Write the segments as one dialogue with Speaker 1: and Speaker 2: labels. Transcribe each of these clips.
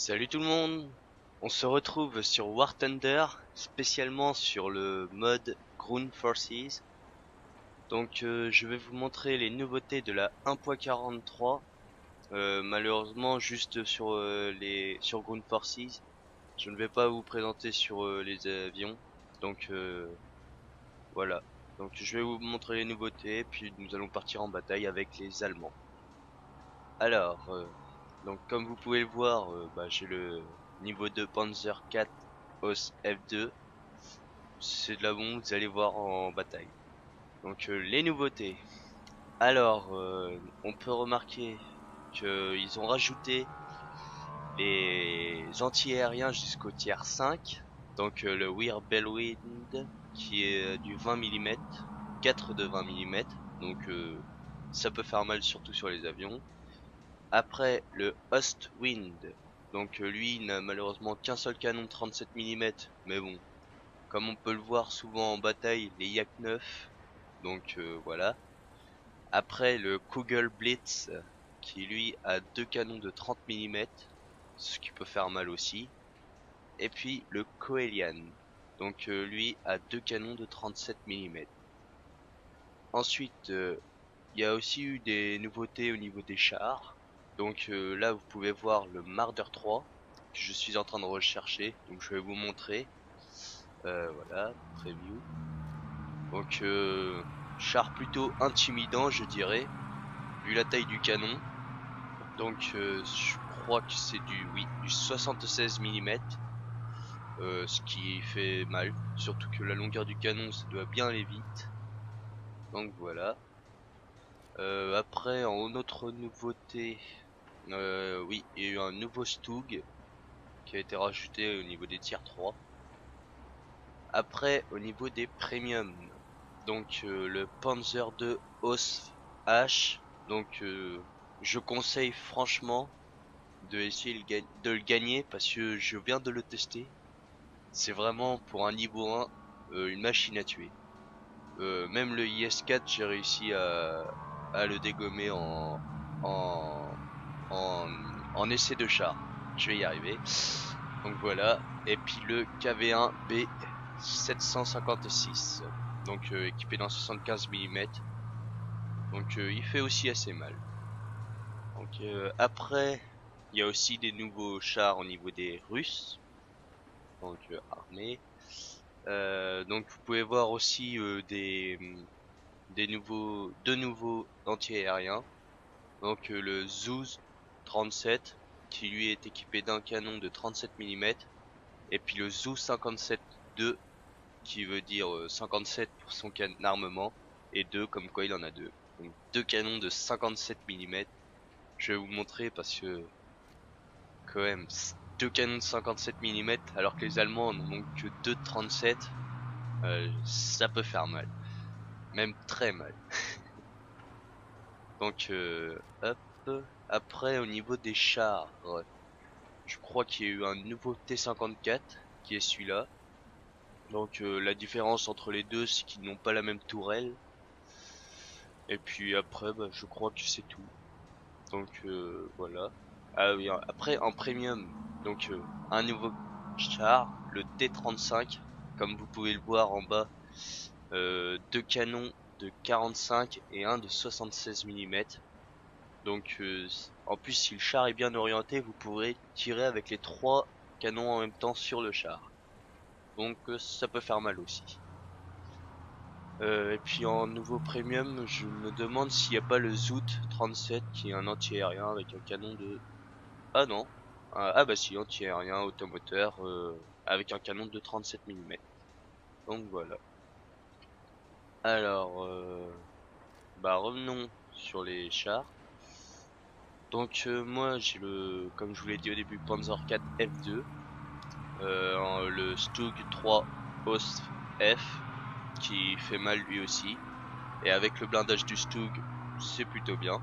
Speaker 1: Salut tout le monde, on se retrouve sur War Thunder, spécialement sur le mode Ground Forces. Donc je vais vous montrer les nouveautés de la 1.43. Malheureusement juste sur Ground Forces. Je ne vais pas vous présenter sur les avions. Donc voilà. Donc je vais vous montrer les nouveautés, puis nous allons partir en bataille avec les Allemands. Alors, donc comme vous pouvez le voir, j'ai le niveau 2 Panzer 4 OS F2. C'est de la bombe, vous allez voir en bataille. Donc les nouveautés. Alors, on peut remarquer qu'ils ont rajouté les anti-aériens jusqu'au tiers 5. Donc le Weir Bellwind qui est du 20 mm, 4 de 20 mm. Donc ça peut faire mal surtout sur les avions. Après le Ostwind, donc lui il n'a malheureusement qu'un seul canon de 37 mm, mais bon, comme on peut le voir souvent en bataille, les Yak 9, donc voilà. Après le Kugel Blitz, qui lui a deux canons de 30 mm, ce qui peut faire mal aussi. Et puis le Coelian, donc lui a deux canons de 37 mm. Ensuite, il y a aussi eu des nouveautés au niveau des chars. Donc là, vous pouvez voir le Marder 3 que je suis en train de rechercher. Donc je vais vous montrer. Voilà, preview. Donc char plutôt intimidant, je dirais, vu la taille du canon. Donc je crois que c'est du 76 mm, ce qui fait mal. Surtout que la longueur du canon, ça doit bien aller vite. Donc voilà. Après, en autre nouveauté, oui, il y a eu un nouveau Stug qui a été rajouté au niveau des tiers 3. Après, au niveau des premiums, donc le Panzer II Os H, donc je conseille franchement de essayer de le gagner parce que je viens de le tester. C'est vraiment pour un niveau 1 une machine à tuer. Même le IS-4, j'ai réussi à le dégommer en, en essai de char. Je vais y arriver. Donc voilà. Et puis le KV1B 756. Donc équipé d'un 75 mm. Donc il fait aussi assez mal. Donc après, il y a aussi des nouveaux chars au niveau des Russes. Donc armée. Donc vous pouvez voir aussi deux nouveaux anti-aériens. Donc le Zeus 37 qui lui est équipé d'un canon de 37 mm et puis le Zeus 57-2 qui veut dire 57 pour son armement et 2 comme quoi il en a deux. Donc deux canons de 57 mm. Je vais vous montrer parce que quand même deux canons de 57 mm alors que les Allemands n'en ont que deux de 37, ça peut faire mal. Même très mal. Donc hop. Après au niveau des chars, je crois qu'il y a eu un nouveau T54 qui est celui-là. Donc la différence entre les deux c'est qu'ils n'ont pas la même tourelle. Et puis après je crois que c'est tout. Donc voilà. Ah oui, après en premium, donc un nouveau char, le T35, comme vous pouvez le voir en bas, deux canons de 45 et un de 76 mm. Donc en plus si le char est bien orienté, vous pourrez tirer avec les trois canons en même temps sur le char. Donc ça peut faire mal aussi. Et puis en nouveau premium, je me demande s'il n'y a pas le Zoot 37 qui est un anti-aérien avec un canon de... Ah non. Ah bah si, anti-aérien automoteur avec un canon de 37 mm. Donc voilà. Alors, revenons sur les chars. Donc moi j'ai comme je vous l'ai dit au début, Panzer 4 F2, le Stug 3 OS F qui fait mal lui aussi, et avec le blindage du Stug c'est plutôt bien.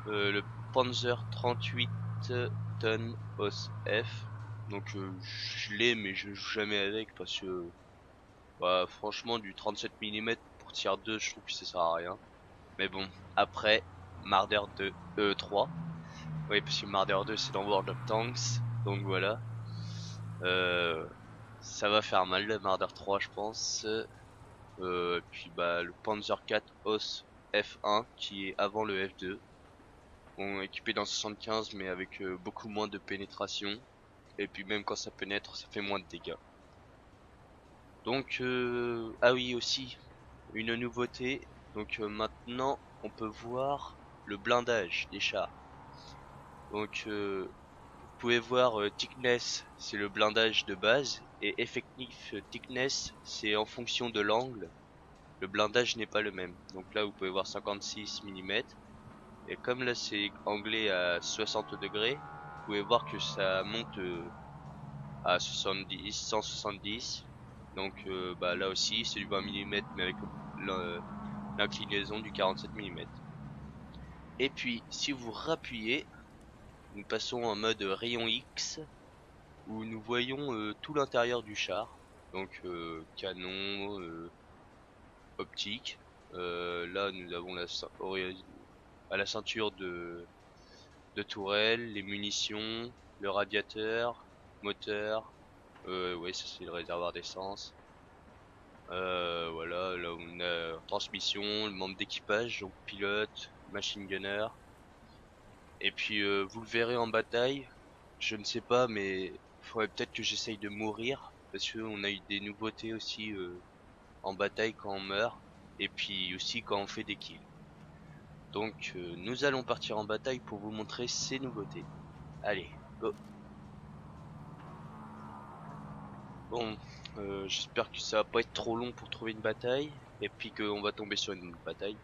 Speaker 1: Le Panzer 38 tonnes OS F, donc je l'ai mais je joue jamais avec parce que franchement du 37 mm pour tier 2 je trouve que ça sert à rien. Mais bon, après Marder 2 3. Oui, parce que Marder 2 c'est dans World of Tanks. Donc voilà. Ça va faire mal le Marder 3 je pense. Puis bah le Panzer 4 OS F1 qui est avant le F2. Bon, équipé d'un 75 mais avec beaucoup moins de pénétration. Et puis même quand ça pénètre, ça fait moins de dégâts. Donc ah oui aussi une nouveauté. Donc maintenant on peut voir le blindage des chars. Donc vous pouvez voir thickness, c'est le blindage de base, et effective thickness, c'est en fonction de l'angle. Le blindage n'est pas le même. Donc là, vous pouvez voir 56 mm. Et comme là, c'est anglais à 60 degrés, vous pouvez voir que ça monte à 70, 170. Donc bah, là aussi, c'est du 20 mm, mais avec l'inclinaison du 47 mm. Et puis, si vous rappuyez, nous passons en mode rayon X, où nous voyons tout l'intérieur du char, donc canon, optique. Là, nous avons à la ceinture de tourelle, les munitions, le radiateur, moteur. Ouais, ça c'est le réservoir d'essence. Voilà, là on a transmission, le membre d'équipage, donc pilote, machine gunner. Et puis vous le verrez en bataille. Je ne sais pas, mais faudrait peut-être que j'essaye de mourir parce que on a eu des nouveautés aussi en bataille quand on meurt et puis aussi quand on fait des kills. Donc nous allons partir en bataille pour vous montrer ces nouveautés. Allez, go. Bon, j'espère que ça va pas être trop long pour trouver une bataille et puis qu'on va tomber sur une bataille.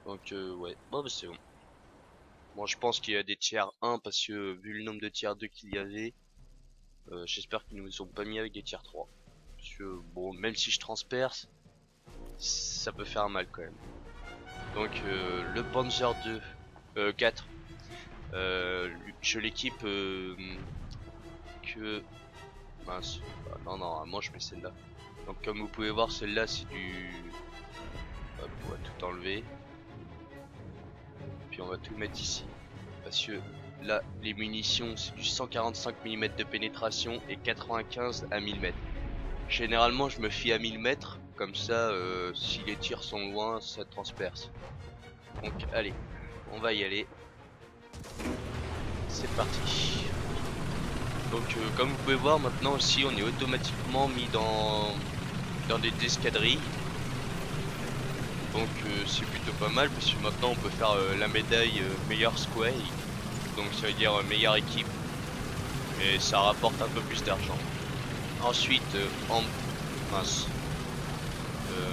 Speaker 1: Donc ouais, bon bah, c'est bon. Bon, je pense qu'il y a des tiers 1 parce que vu le nombre de tiers 2 qu'il y avait, j'espère qu'ils nous ont pas mis avec des tiers 3. Parce que bon, même si je transperce, ça peut faire mal quand même. Donc le Panzer 2, 4, je l'équipe que... Mince, non, normalement je mets celle-là. Donc comme vous pouvez voir, celle-là c'est du... Hop, on va tout enlever. Puis on va tout mettre ici. Parce que là, les munitions c'est du 145 mm de pénétration et 95 à 1000 mètres. Généralement je me fie à 1000 mètres, comme ça si les tirs sont loin ça transperce. Donc allez, on va y aller. C'est parti. Donc comme vous pouvez voir maintenant aussi on est automatiquement mis dans des escadrilles. Donc c'est plutôt pas mal parce que maintenant on peut faire la médaille meilleur squad. Donc ça veut dire meilleure équipe. Et ça rapporte un peu plus d'argent. Ensuite mince.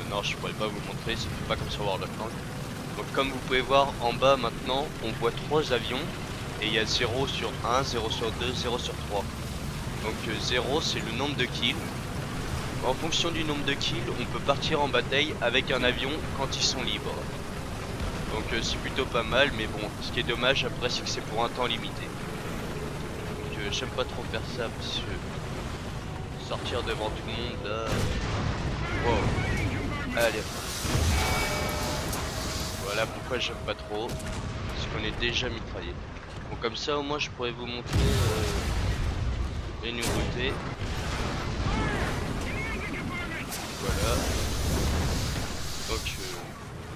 Speaker 1: Non je pourrais pas vous montrer, c'est pas comme sur World of Tanks. Donc comme vous pouvez voir en bas maintenant on voit 3 avions. Et il y a 0 sur 1, 0 sur 2, 0 sur 3. Donc 0 c'est le nombre de kills. En fonction du nombre de kills, on peut partir en bataille avec un avion quand ils sont libres. Donc c'est plutôt pas mal, mais bon, ce qui est dommage après c'est que c'est pour un temps limité. Donc j'aime pas trop faire ça parce que sortir devant tout le monde là... Wow. Allez. Voilà pourquoi j'aime pas trop. Parce qu'on est déjà mitraillé. Bon comme ça au moins je pourrais vous montrer les nouveautés. Voilà. Donc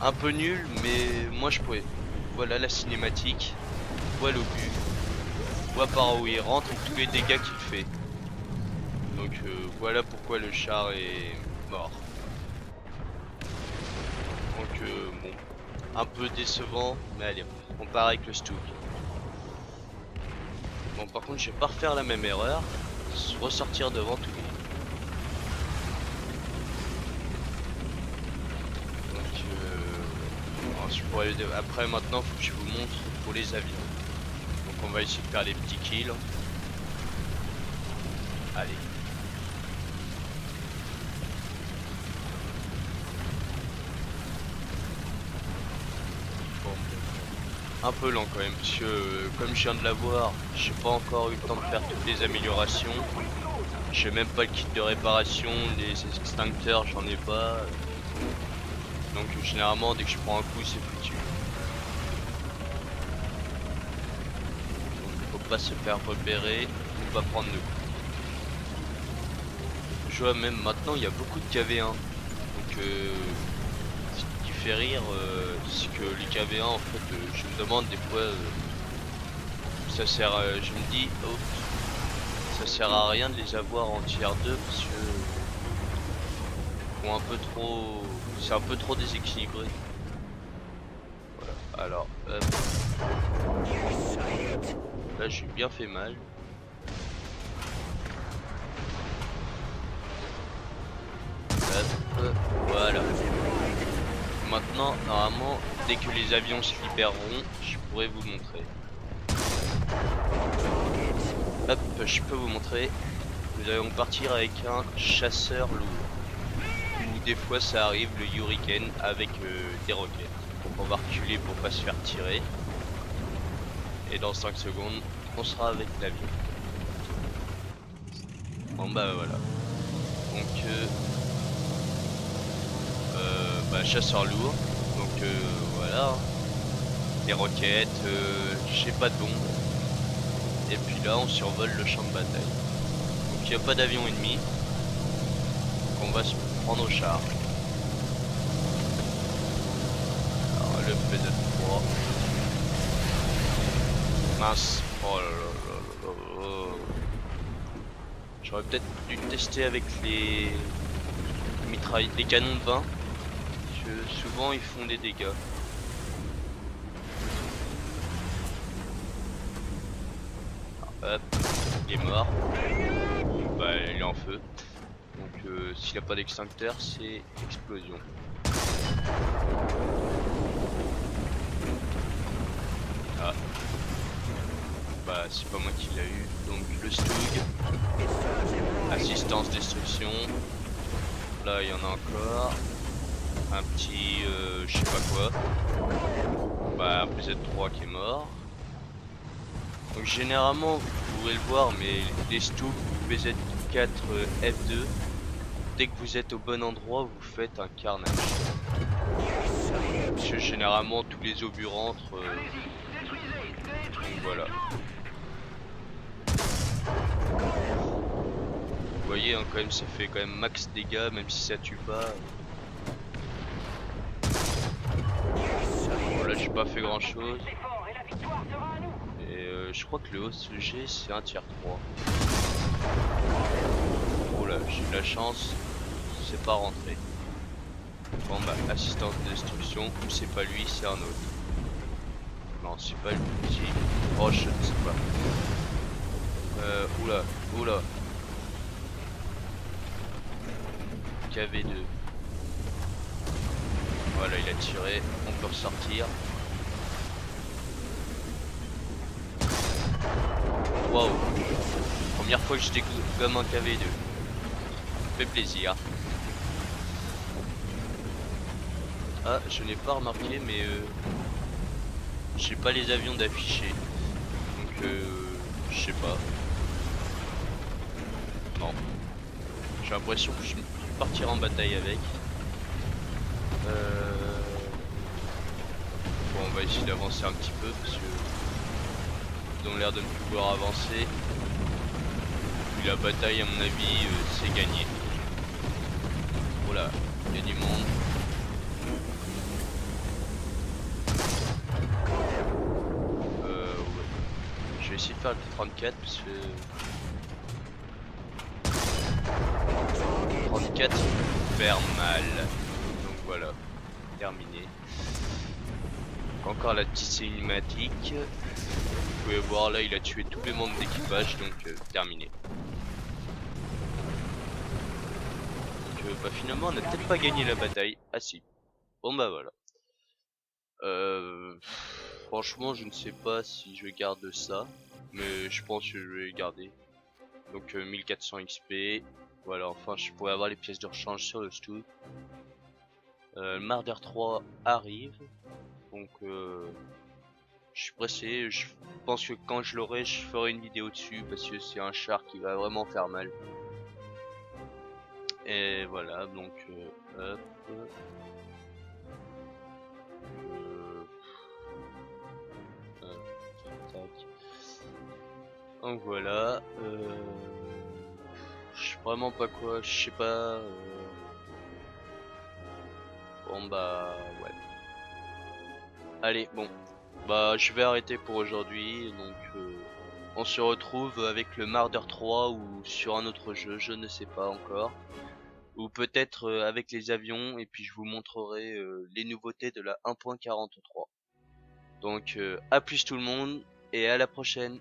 Speaker 1: un peu nul mais moi je pourrais. Voilà la cinématique. On voit l'obus. On voit par où il rentre et tous les dégâts qu'il fait. Donc voilà pourquoi le char est mort. Donc bon, un peu décevant, mais allez, on part avec le Stug. Bon par contre je vais pas refaire la même erreur, ressortir devant tout le monde. Donc après maintenant faut que je vous montre pour les avions. Donc on va essayer de faire les petits kills. Allez. Un peu lent quand même parce que comme je viens de l'avoir, j'ai pas encore eu le temps de faire toutes les améliorations. J'ai même pas le kit de réparation, les extincteurs j'en ai pas. Donc généralement dès que je prends un coup c'est foutu. Donc pas se faire repérer ou pas prendre de coups. Je vois même maintenant il y a beaucoup de KV1, donc ce qui fait rire c'est que les KV1 en fait je me demande des fois ça sert, je me dis oh, ça sert à rien de les avoir en tier 2 parce que font un peu trop, c'est un peu trop déséquilibré. Voilà, alors hop. Là j'ai bien fait mal. Hop, voilà. Maintenant, normalement, dès que les avions se libéreront, je pourrais vous montrer. Hop, je peux vous montrer. Nous allons partir avec un chasseur lourd. Ou des fois ça arrive le Hurricane avec des roquettes. Donc on va reculer pour pas se faire tirer. Et dans 5 secondes, on sera avec l'avion. Bon bah voilà. Donc chasseur lourd. Donc voilà. Des roquettes, j'ai pas de bombe. Et puis là on survole le champ de bataille. Donc il n'y a pas d'avion ennemi. Donc on va se prendre au char. Alors le PZ3. Mince. Oh là là là là là. J'aurais peut-être dû tester avec les mitrailles, les canons de 20. Parce que souvent ils font des dégâts. Alors, hop, il est mort. Bah il est en feu. Donc s'il n'a pas d'extincteur, c'est explosion. Ah. Bah c'est pas moi qui l'a eu. Donc le Stug. Assistance destruction. Là il y en a encore. Un petit je sais pas quoi. Bah un PZ3 qui est mort. Donc généralement vous pouvez le voir, mais les Stug PZ4 F2, dès que vous êtes au bon endroit vous faites un carnage. Parce que généralement tous les obus rentrent. Donc voilà. Vous voyez hein, quand même ça fait quand même max dégâts même si ça tue pas. Bon là j'ai pas fait grand chose. Et je crois que le OCG c'est un tier 3. Oh là j'ai de la chance, c'est pas rentré. Bon bah assistance de destruction, ou c'est pas lui c'est un autre. Non c'est pas le petit. Oh je ne sais pas. Oula, oula. KV2. Voilà il a tiré, on peut ressortir. Waouh. Première fois que je dégomme un KV2. Ça fait plaisir. Ah je n'ai pas remarqué mais j'ai pas les avions d'afficher. Donc je sais pas. Non. J'ai l'impression que je vais partir en bataille avec. Bon on va essayer d'avancer un petit peu parce que ils ont l'air de ne plus pouvoir avancer. Puis la bataille à mon avis c'est gagné. Voilà, il y a du monde. Ouais. Je vais essayer de faire le 34 parce que 34 faire mal. Donc voilà, terminé. Donc encore la petite cinématique. Vous pouvez voir là il a tué tous les membres d'équipage donc terminé. Donc bah finalement on a peut-être pas gagné la bataille. Ah si. Bon bah voilà. Franchement je ne sais pas si je garde ça. Mais je pense que je vais garder. Donc 1400 XP. Voilà, enfin je pourrais avoir les pièces de rechange sur le Stug. Le Marder 3 arrive. Donc je suis pressé. Je pense que quand je l'aurai, je ferai une vidéo dessus. Parce que c'est un char qui va vraiment faire mal. Et voilà, donc hop. Tac. Donc voilà. Je sais vraiment pas quoi, je sais pas. Bon bah ouais. Allez, bon. Bah je vais arrêter pour aujourd'hui. Donc on se retrouve avec le Marder 3 ou sur un autre jeu, je ne sais pas encore. Ou peut-être avec les avions et puis je vous montrerai les nouveautés de la 1.43. Donc à plus tout le monde et à la prochaine.